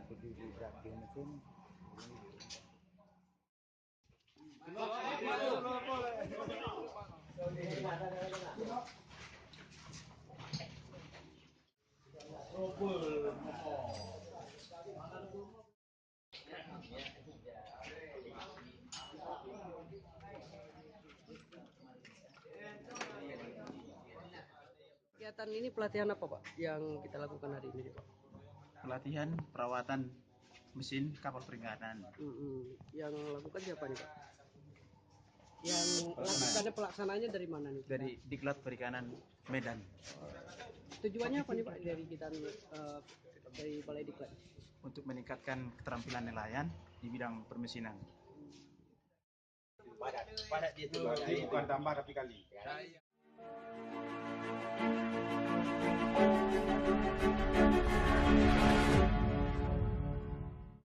berdiri di mesin. Kegiatan ini pelatihan apa Pak yang kita lakukan hari ini Pak? Pelatihan perawatan mesin kapal perikanan. Yang lakukan siapa nih Pak? Yang lakukannya pelaksanaannya dari mana nih? Dari Diklat Perikanan Medan. Tujuannya apa nih Pak dari kita dari Balai Diklat? Untuk meningkatkan keterampilan nelayan di bidang permesinan. Padat dia itu bukan tambah tapi kali.